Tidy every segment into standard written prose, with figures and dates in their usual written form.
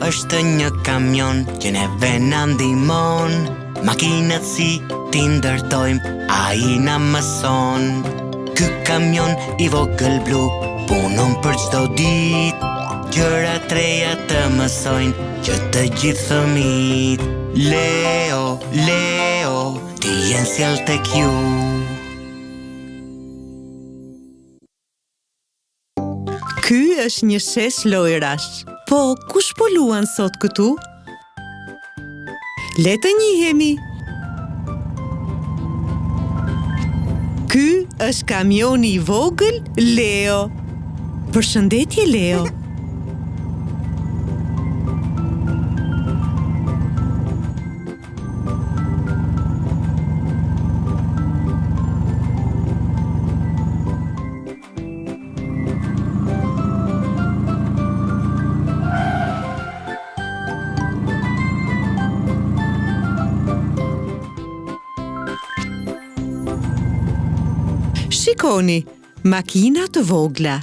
është një kamion që neve na ndihmon. Makinat si ti ndërtojmë, ai na mëson. Ky kamion i vogël blu punon për çdo ditë. Gjëra treja të mësojnë që të gjithë fëmijët. Leo, Leo, ti jenë sjell tek ju. Ky është një shesh lojrash. Po, kush po luan sot këtu? Le të njihemi. Ky është kamioni i vogël Leo. Përshëndetje, Leo. Shikoni, makina të vogla.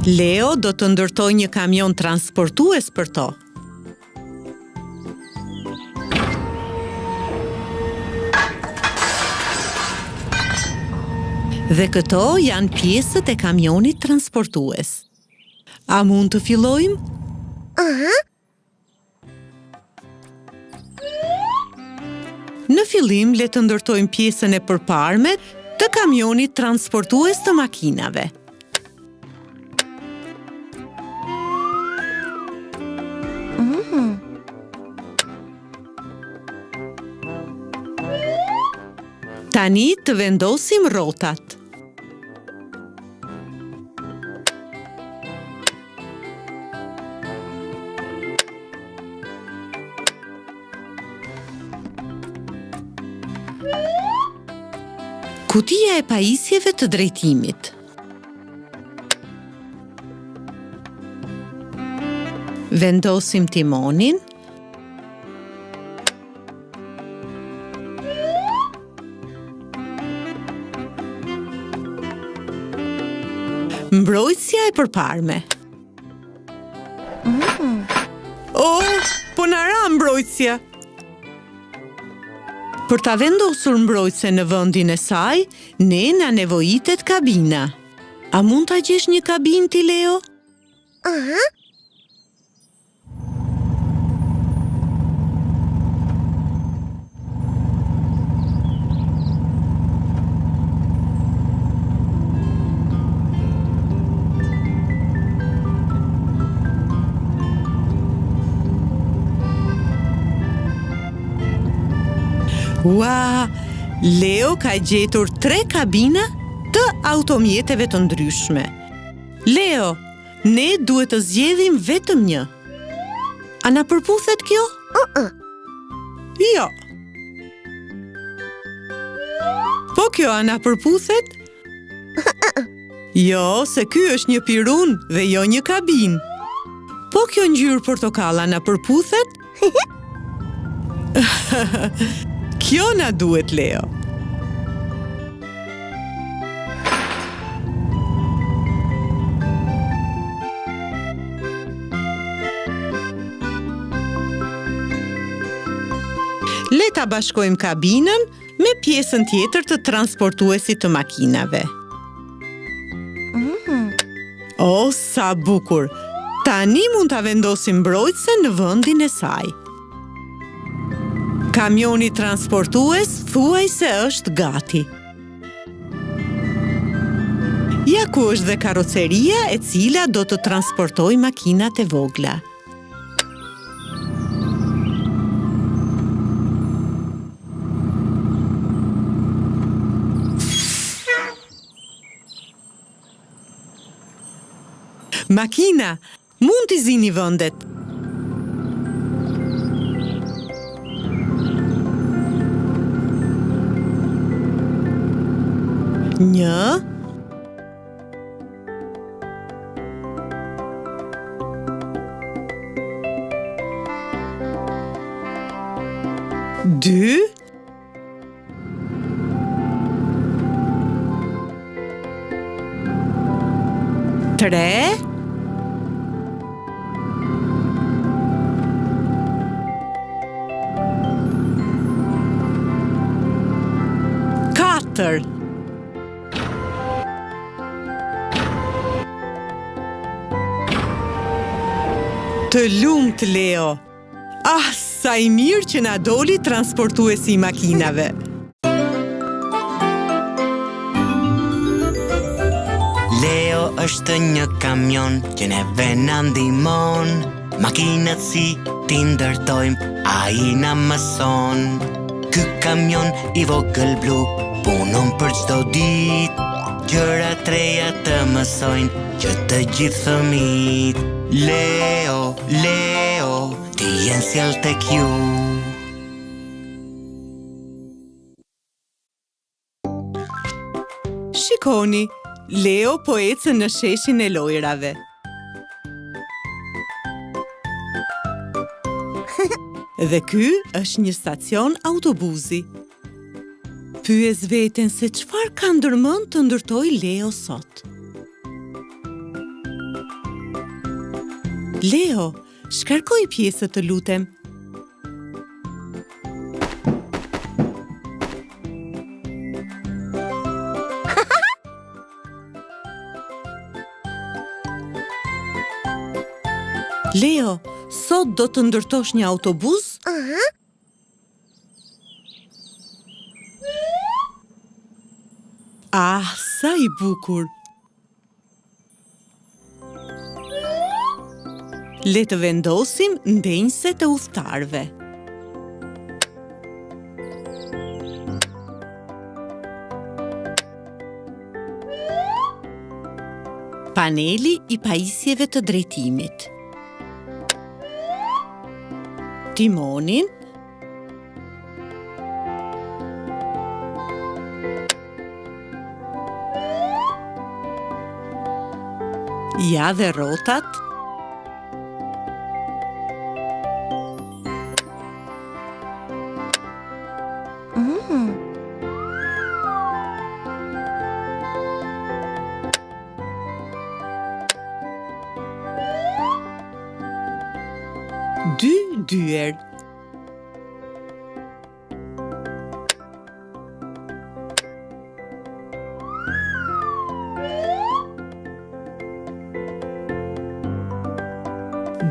Leo do të ndërtoj një kamion transportues për to. Dhe këto janë pjesët e kamionit transportues. A mund të fillojmë? Në fillim, le të ndërtojmë pjesën e përparme të kamionit transportues të makinave. Tani të vendosim rrotat. Kutia e pajisjeve të drejtimit. Vendosim timonin. Mbrojtësia e përparme. Po na ra mbrojtësia. Për ta vendosur mbrojtëse në vendin e saj, ne na nevojitet kabina. A mund ta gjesh një kabinë ti, Leo? Ua, Leo ka gjetur 3 kabina të automjeteve të ndryshme. Leo, ne duhet të zgjedhim vetëm një. A na përputhet kjo? Jo. Po kjo a na përputhet? Jo, se ky është një pirun dhe jo një kabin. Po kjo ngjyrë portokalla na përputhet? Kjo na duhet, Leo. Le ta bashkojmë kabinën me pjesën tjetër të transportuesit të makinave. O, sa bukur! Tani mund ta vendosim mbrojtëse në vendin e saj. Kamioni transportues thuaj se është gati. Ja ku është dhe karoceria e cila do të transportoj makinat e vogla. Makina, mund t'i zini vendet. Një, dy, 3 4 Të lumt, Leo! Ah, sa i mirë që na doli transportuesi i makinave! Leo është një kamion që neve na ndihmon. Makinat si ti ndërtojmë, ai na mëson. Ky kamion i vogël blu punon për çdo ditë. Gjëra treja të mësojnë që të gjithë fëmijët. Leo, Leo, ti jen sjell tek ju. Shikoni, Leo po ecën në sheshin e lojrave. Dhe ky është një stacion autobusi. Pyes veten se çfarë ka ndërmend të ndërtoj Leo sot. Leo, shkarkoj pjesët të lutem. Leo, sot do të ndërtosh një autobus? Ah, sa i bukur! Le të vendosim ndenjëse të udhëtarëve. Paneli i pajisjeve të drejtimit. Timonin, ja dhe rrotat, dy dyer.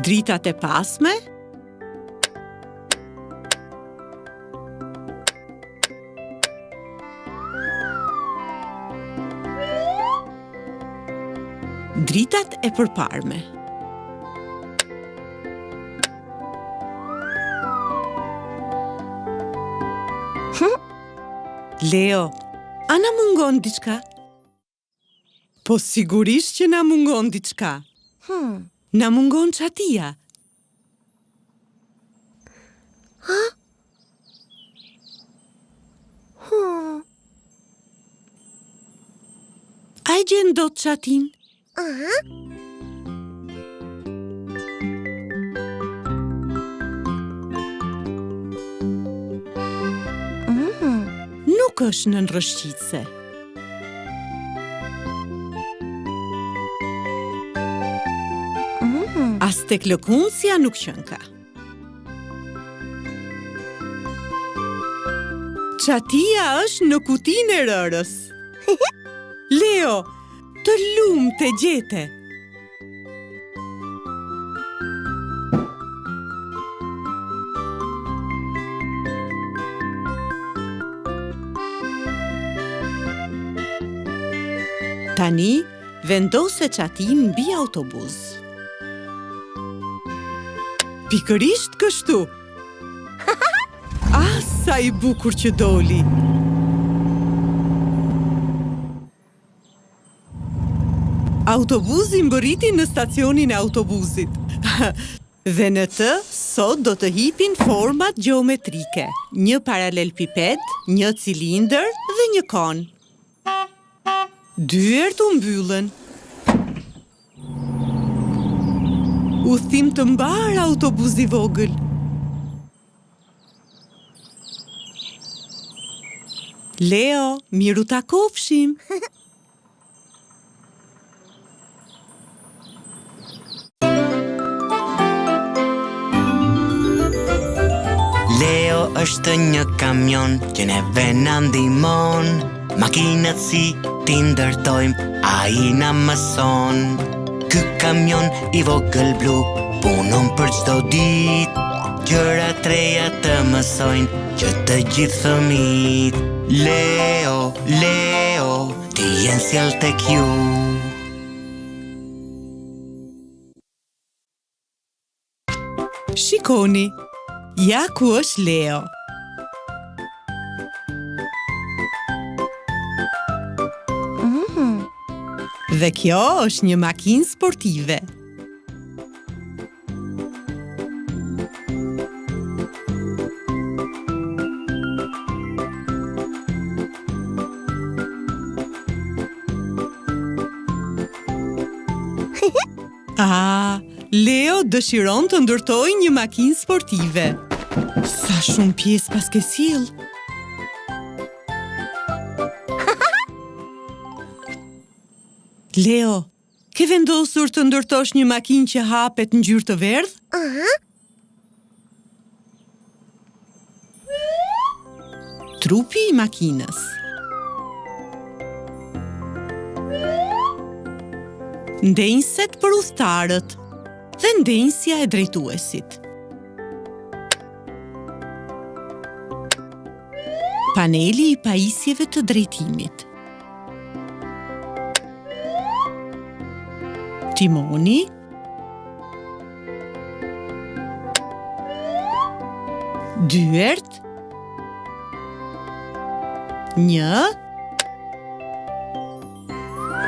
Dritat e pasme, dritat e përparme. Leo, a na mungon diçka? Po sigurisht që na mungon diçka. Na mungon çatia. A e gjen dot çatin? Nuk është nën rrëshqitse. As tek lëkundësja nuk qën ka. Çatia është në kutinë e rërës. Leo, të lumt e gjete. Tani, vendose çatin mbi autobus. Pikërisht kështu. Ah, sa i bukur që doli. Autobusi mbërriti në stacionin e autobusit. Dhe në të, sot do të hipin format gjeometrike. Një paralelpiped, një cilindër dhe një kon. Dyert u mbyllën. Udhtim të mbar autobusi vogël. Leo, miru ta kofshim. një kamion që neve na ndihmon. Makinat si ti ndërtojmë, ai na mëson. Ky kamion i vogël blu punon për çdo ditë. Gjëra treja të mësojnë që të gjithë fëmijët. Leo, Leo, ti jen sjell tek ju. Shikoni, ja ku është Leo. Dhe kjo është një makinë sportive. Leo dëshiron të ndërtojë një makinë sportive. Sa shumë pjesë pas ke sill. Leo, ke vendosur të ndërtosh një makinë që hapet në ngjyrë të verdhë? Trupi i makinës. Ndenjëset për udhëtarët dhe ndenjësja e drejtuesit. Paneli i pajisjeve të drejtimit. Timoni. Dyert. Një.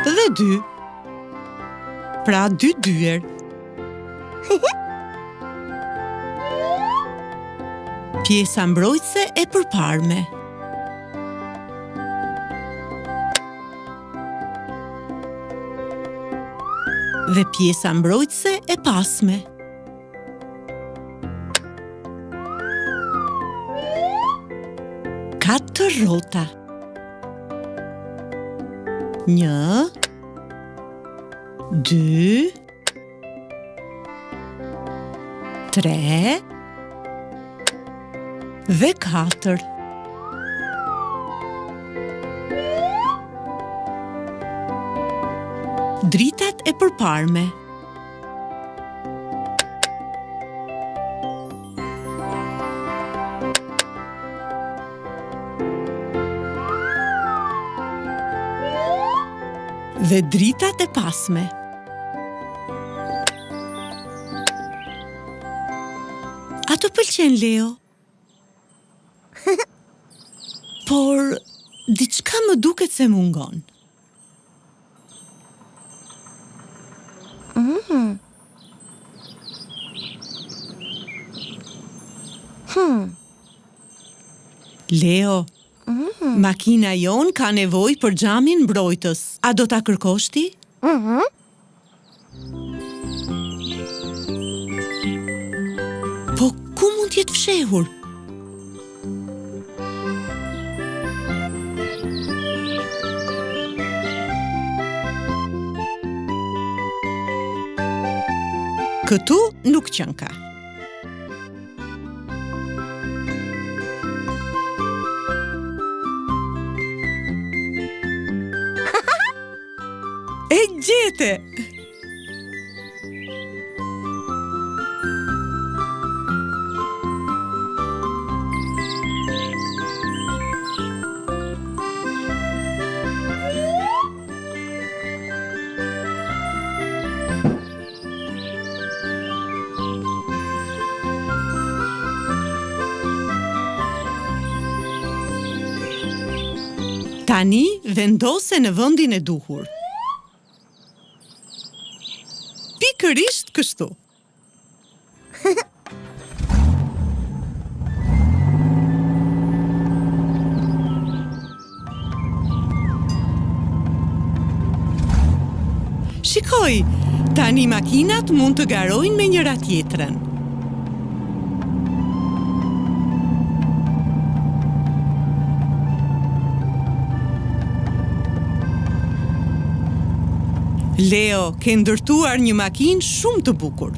Dhe dy. Pra 2 dyer. Pjesa mbrojtëse e përparme. Dhe pjesa mbrojtëse e pasme. Katër rrota. 1, 2, 3 dhe 4. Dritat e përparme. Dhe dritat e pasme. A të pëlqen, Leo? Por, diçka më duket se mungon. Leo, makina jon ka nevojë për xhamin mbrojtës. A do ta kërkosh ti? Po ku mund t'jetë fshehur? Këtu nuk qënka. E gjete! Tani vendose në vendin e duhur. Pikërisht kështu. Shikoj, tani makinat mund të garojnë me njëra tjetrën. Leo, ke ndërtuar një makinë shumë të bukur.